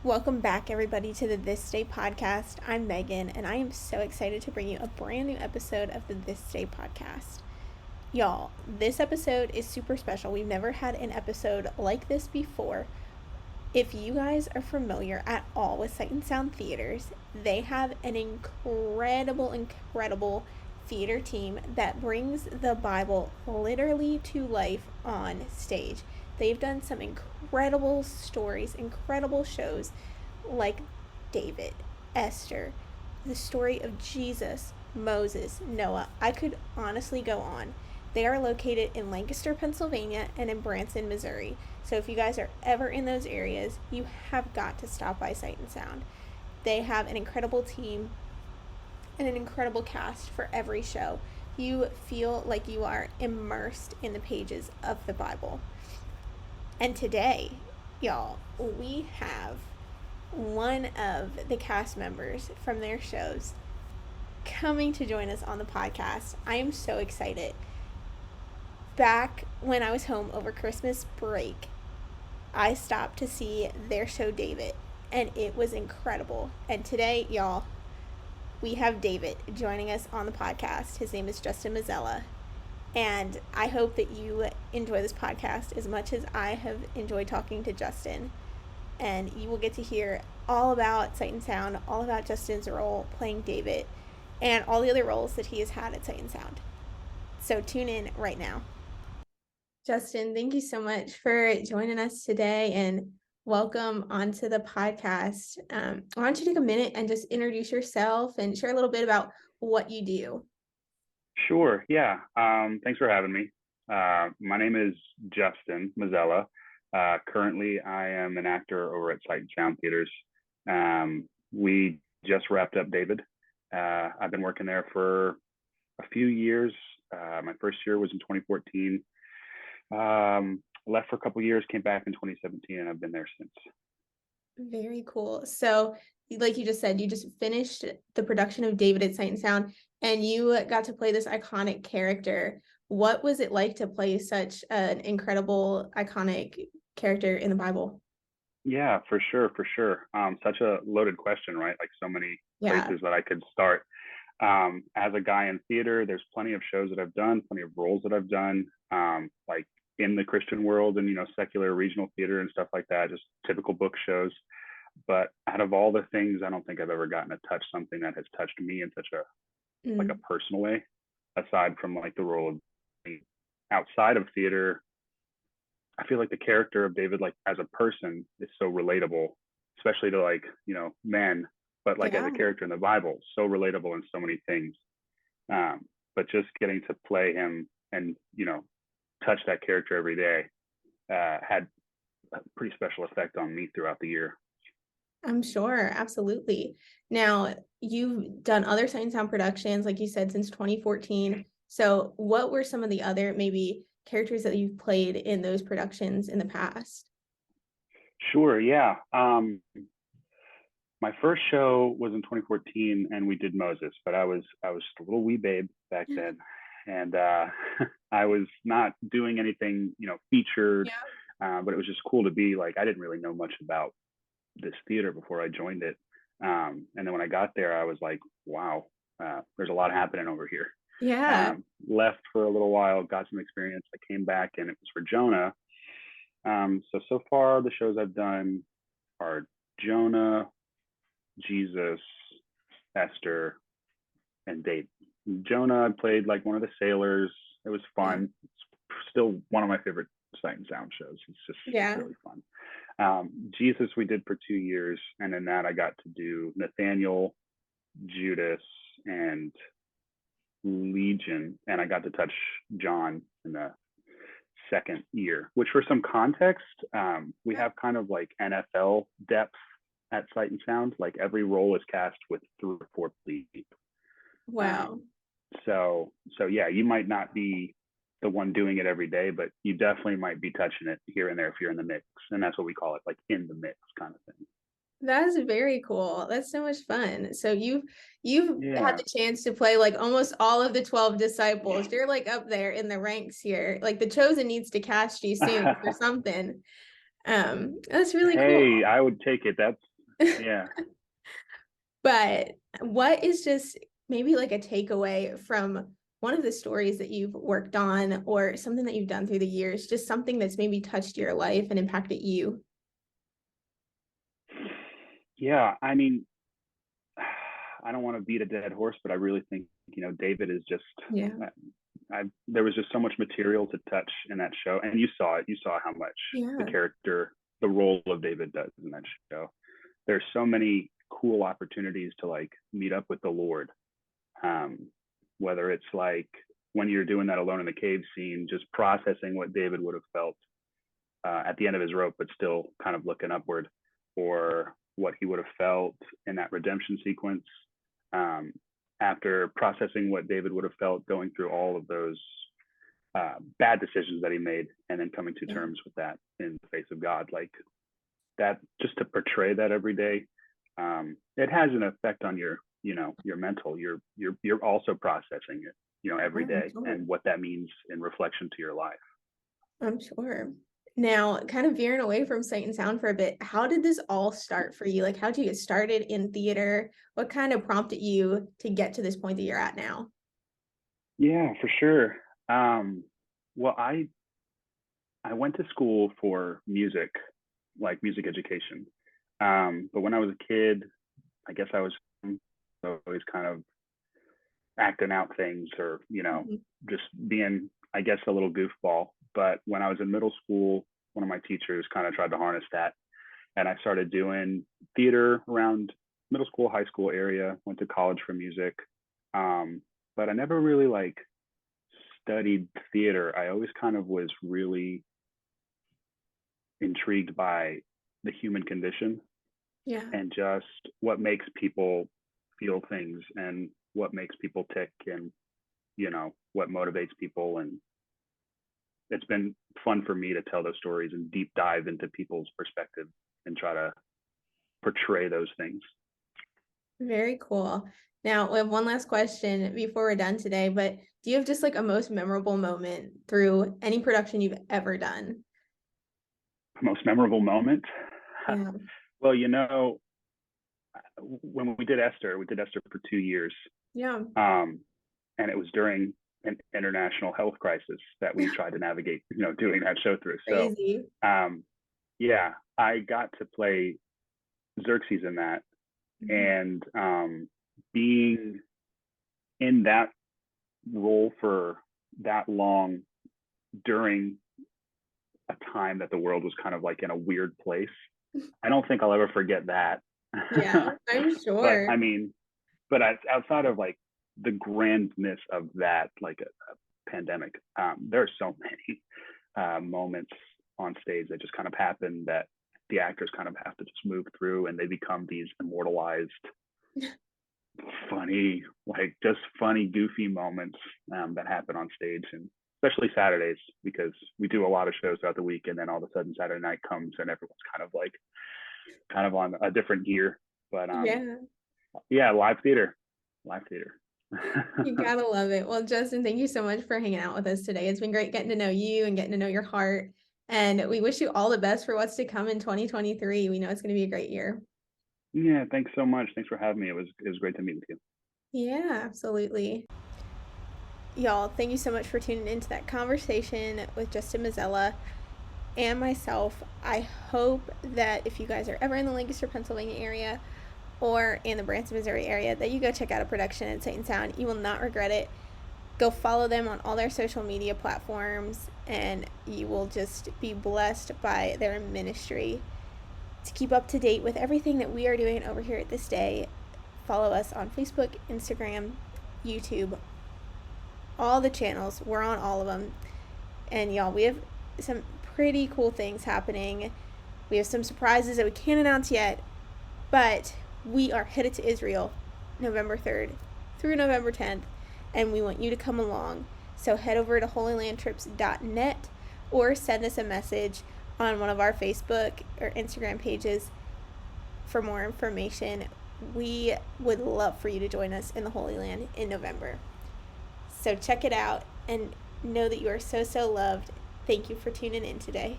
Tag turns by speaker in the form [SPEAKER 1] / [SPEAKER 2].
[SPEAKER 1] Welcome back, everybody, to the This Day podcast. I'm Megan, and I am so excited to bring you a brand new episode of the This Day podcast. Y'all, this episode is super special. We've never had an episode like this before. If you guys are familiar at all with Sight and Sound Theaters, they have an incredible theater team that brings the Bible literally to life on stage. They've done some incredible stories, incredible shows like David, Esther, the story of Jesus, Moses, Noah. I could honestly go on. They are located in Lancaster, Pennsylvania, and in Branson, Missouri. So if you guys are ever in those areas, you have got to stop by Sight and Sound. They have an incredible team and an incredible cast for every show. You feel like you are immersed in the pages of the Bible. And today, y'all, we have one of the cast members from their shows coming to join us on the podcast. I am so excited. Back when I was home over Christmas break, I stopped to see their show David, and it was incredible. And today, y'all, we have David joining us on the podcast. His name is Justin Mazella. And I hope that you enjoy this podcast as much as I have enjoyed talking to Justin. And you will get to hear all about Sight and Sound, all about Justin's role playing David, and all the other roles that he has had at Sight and Sound. So tune in right now. Justin, thank you so much for joining us today and welcome onto the podcast. Why don't you take a minute and just introduce yourself and share a little bit about what you do?
[SPEAKER 2] Sure. Yeah. Thanks for having me. My name is Justin Mazella. Currently, I am an actor over at Sight and Sound Theaters. We just wrapped up David. I've been working there for a few years. My first year was in 2014. Left for a couple of years, came back in 2017, and I've been there since.
[SPEAKER 1] Very cool. So, like you just said, you just finished the production of David at Sight and Sound, and you got to play this iconic character. What was it like to play such an incredible, iconic character in the Bible?
[SPEAKER 2] Yeah, for sure. Such a loaded question, right? Like so many places that I could start. As a guy in theater, there's plenty of shows that I've done, plenty of roles that I've done, like in the Christian world and, secular regional theater and stuff like that, just typical book shows. But out of all the things, I don't think I've ever gotten to touch something that has touched me in such a like a personal way, aside from like the role of outside of theater. I feel like the character of David, like as a person, is so relatable, especially to like, men, but like as a character in the Bible, so relatable in so many things. But just getting to play him and, touch that character every day had a pretty special effect on me throughout the year.
[SPEAKER 1] I'm sure. Absolutely. Now, you've done other Sight and Sound productions, like you said, since 2014. So what were some of the other maybe characters that you've played in those productions in the past?
[SPEAKER 2] Sure. Yeah. My first show was in 2014 and we did Moses, but I was a little wee babe back then. And I was not doing anything, featured, but it was just cool to be like, I didn't really know much about this theater before I joined it. And then when I got there, I was like, wow, there's a lot happening over here.
[SPEAKER 1] Yeah.
[SPEAKER 2] Left for a little while, got some experience. I came back and it was for Jonah. So far the shows I've done are Jonah, Jesus, Esther, and David. Jonah, I played like one of the sailors. It was fun. It's still one of my favorite Sight and Sound shows. It's just really fun. Jesus, we did for 2 years, and in that I got to do Nathaniel, Judas, and Legion, and I got to touch John in the second year. Which, for some context, we have kind of like NFL depth at Sight and Sound. Like every role is cast with 3 or 4 leads.
[SPEAKER 1] Wow.
[SPEAKER 2] So yeah, you might not be the one doing it every day, but you definitely might be touching it here and there if you're in the mix. And that's what we call it, like in the mix kind of thing.
[SPEAKER 1] That's very cool. That's so much fun. So you've had the chance to play like almost all of the 12 disciples. You're like up there in the ranks here. Like The Chosen needs to cast you soon for something. That's really cool.
[SPEAKER 2] Hey, I would take it. Yeah.
[SPEAKER 1] But what is just maybe like a takeaway from one of the stories that you've worked on or something that you've done through the years, just something that's maybe touched your life and impacted you?
[SPEAKER 2] Yeah, I mean, I don't want to beat a dead horse, but I really think, David is just,
[SPEAKER 1] Yeah.
[SPEAKER 2] there was just so much material to touch in that show. And you saw it. You saw how much the
[SPEAKER 1] Yeah.
[SPEAKER 2] character, the role of David does in that show. There's so many cool opportunities to like meet up with the Lord. Whether it's like when you're doing that alone in the cave scene, just processing what David would have felt at the end of his rope, but still kind of looking upward, or what he would have felt in that redemption sequence, um, after processing what David would have felt going through all of those bad decisions that he made, and then coming to
[SPEAKER 1] Yeah.
[SPEAKER 2] terms with that in the face of God. Like that, just to portray that every day, it has an effect on your mental. You're also processing it, every
[SPEAKER 1] I'm
[SPEAKER 2] day,
[SPEAKER 1] sure.
[SPEAKER 2] and what that means in reflection to your life.
[SPEAKER 1] I'm sure. Now, kind of veering away from Sight and Sound for a bit, how did this all start for you? Like, how did you get started in theater? What kind of prompted you to get to this point that you're at now?
[SPEAKER 2] Yeah, for sure. Well, I went to school for music, like music education. But when I was a kid, I guess I was always kind of acting out things, or
[SPEAKER 1] Mhm.
[SPEAKER 2] just being, I guess, a little goofball. But when I was in middle school, one of my teachers kind of tried to harness that, and I started doing theater around middle school, high school area. Went to college for music, but I never really like studied theater. I always kind of was really intrigued by the human condition,
[SPEAKER 1] Yeah.
[SPEAKER 2] and just what makes people feel things, and what makes people tick, and what motivates people. And it's been fun for me to tell those stories and deep dive into people's perspective and try to portray those things.
[SPEAKER 1] Very cool. Now, we have one last question before we're done today, but do you have just like a most memorable moment through any production you've ever done?
[SPEAKER 2] Most memorable moment?
[SPEAKER 1] Yeah.
[SPEAKER 2] Well, when we did Esther for 2 years,
[SPEAKER 1] Yeah.
[SPEAKER 2] um, and it was during an international health crisis that we tried to navigate, doing that show through. So,
[SPEAKER 1] Crazy.
[SPEAKER 2] um, yeah, I got to play Xerxes in that,
[SPEAKER 1] Mhm.
[SPEAKER 2] and being in that role for that long during a time that the world was kind of like in a weird place. I don't think I'll ever forget that.
[SPEAKER 1] Yeah, I'm
[SPEAKER 2] But
[SPEAKER 1] sure.
[SPEAKER 2] I mean, but outside of like the grandness of that, like a pandemic, there are so many moments on stage that just kind of happen, that the actors kind of have to just move through, and they become these immortalized, funny, like just funny, goofy moments that happen on stage. And especially Saturdays, because we do a lot of shows throughout the week, and then all of a sudden Saturday night comes and everyone's kind of on a different gear. But
[SPEAKER 1] Yeah,
[SPEAKER 2] yeah, live theater.
[SPEAKER 1] you gotta love it. Well, Justin, thank you so much for hanging out with us today. It's been great getting to know you and getting to know your heart. And we wish you all the best for what's to come in 2023. We know it's going to be a great year.
[SPEAKER 2] Yeah, thanks so much. Thanks for having me. It was great to meet with you.
[SPEAKER 1] Yeah, absolutely. Y'all, thank you so much for tuning into that conversation with Justin Mazella and myself. I hope that if you guys are ever in the Lancaster, Pennsylvania area or in the Branson, Missouri area, that you go check out a production at Sight and Sound. You will not regret it. Go follow them on all their social media platforms, and you will just be blessed by their ministry. To keep up to date with everything that we are doing over here at This Day, follow us on Facebook, Instagram, YouTube, all the channels. We're on all of them. And y'all, we have some pretty cool things happening. We have some surprises that we can't announce yet, but we are headed to Israel November 3rd through November 10th, and we want you to come along. So head over to holylandtrips.net or send us a message on one of our Facebook or Instagram pages for more information. We would love for you to join us in the Holy Land in November. So check it out and know that you are so, so loved. Thank you for tuning in today.